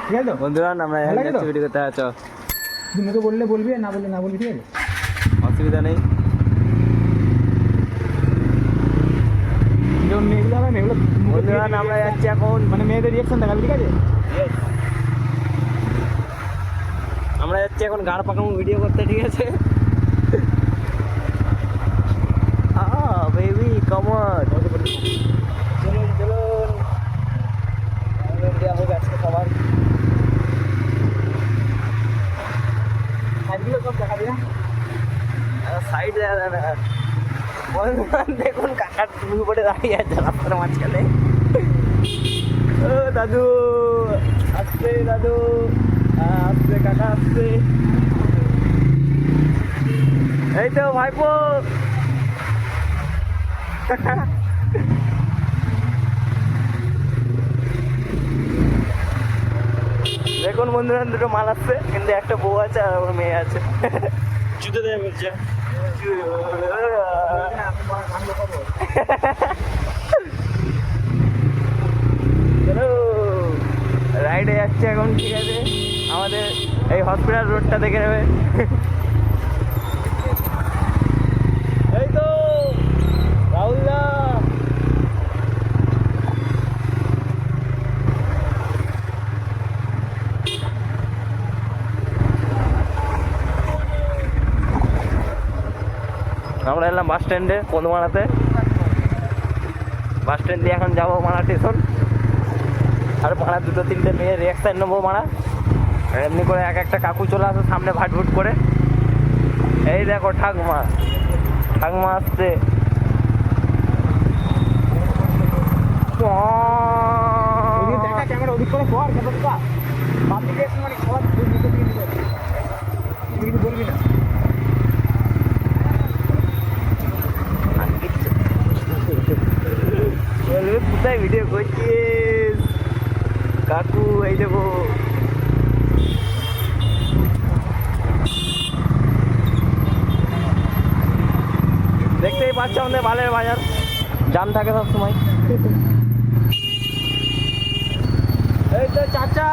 ঠিক আছে তো বন্ধুরা আমরা ভালো লাগে তো? ভিডিও করতে আছো, তুই মুখে বললে বলবি আর না বললে না বলবি, ঠিক আছে? অসুবিধা নেই। যেমন মেয়েগুলো হবে মেয়েগুলো মুখে বন্ধুরা দিয়ে আমরা reaction- যাচ্ছি এখন, মানে মেয়েদের রিয়াকশন দেখাবি, ঠিক আছে? আমরা যাচ্ছি এখন গাড় পাকামো ভিডিও করতে, ঠিক আছে? বেবি কমন, চলুন চলুন, দেওয়া হবে আজকে সবার। সাইডগুলো সব দেখাবি না? সাইড দেখুন কাকার টুপি পরে দাঁড়িয়ে আছে রাস্তার মাঝখানে। ও দাদু আসছে, দাদু আসছে, কাকা আসছে। এই তো ভাইপো। দেখুন বন্ধুরা দুটো মাল আসছে, কিন্তু একটা বউ আছে আর ওর মেয়ে আছে। জুতো দেয় বলছে। রাইডে যাচ্ছে এখন, ঠিক আছে? আমাদের এই হসপিটাল রোডটা দেখে নেবে। এই তো রাহুলদা। আমরা এলাম বাস স্ট্যান্ডে পদমারাতে। বাস স্ট্যান্ড দিয়ে এখন যাবো মারা স্টেশন। আর মারা দুটো তিনটে মেয়ে রিয়াকশন নেবো মারা। এমনি করে এক একটা কাকু চলে আসে সামনে ভাটভুট করে। এই দেখো ঠাকুমা, ঠাকুমা আসছে। ওদিকে দেখা ক্যামেরা ওদিক করে কর ক্যামেরাটা পাবলিক রিয়াকশন মানে সব মুখে দিয়ে দিবে, তুই কিছু বলবি না। বলবে কোথায় ভিডিও করছিস কাকু? এই দেখো দেখতেই পাচ্ছ আমাদের বালের বাজার জাম থাকে সব সময়। এই তো চাচা,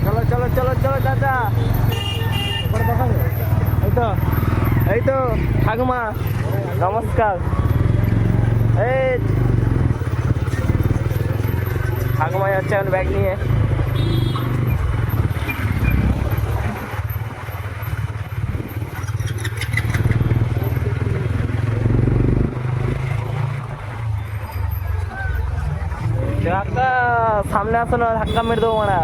চলো চলো চলো চলো চাচা। পরে দেখাবে। এই তো, এই তো ঠাকুমা নমস্কার। এই ঠাকুমা যাচ্ছে এখন ব্যাগ নিয়ে। ধাক্কা, সামনে আসো না, ধাক্কা মেরে দেবো মারা।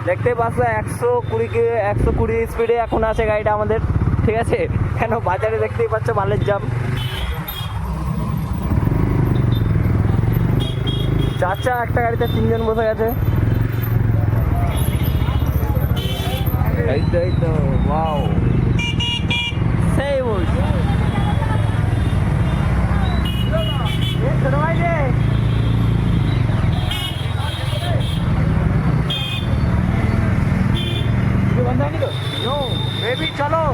দেখতেই পাচ্ছ 120 স্পিডে এখন আছে গাড়িটা আমাদের, ঠিক আছে? কেন বাজারে দেখতেই পাচ্ছ বালের জাম। চাচা একটা গাড়িতে 3 জন বসে গেছে। এই তো ওয়াও, সেই বলছি ছোট ভাই রে। তুই বন্ধ হয়নি তো? নো বেবি চলো।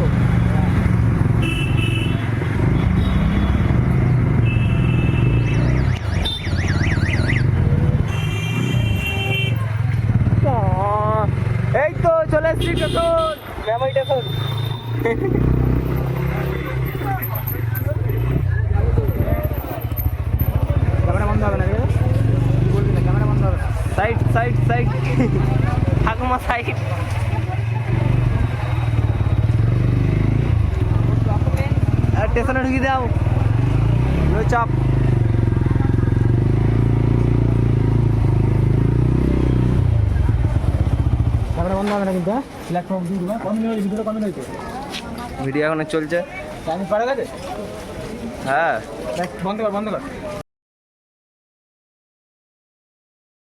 এই তো চলে এসছি স্টেশন, মেমারি স্টেশন। ক্যামেরা বন্ধ হবে না, ঠিক আছে? তুই বলবি না, ক্যামেরা বন্ধ হবে না। সাইড সাইড সাইড, ঠাকুমা সাইড। আর স্টেশনে ঢুকিয়ে দাও, নো চাপ। ক্যামেরা বন্ধ হবে না কিন্তু, হ্যাঁ? প্ল্যাটফর্ম দিয়ে দেবো। কম মিনিট ভিডিওটা কম মিনিট হয়েছে? ভিডিও এখনো চলছে। টাইম পড়ে গেছে? হ্যাঁ দেখ, বন্ধ কর বন্ধ কর।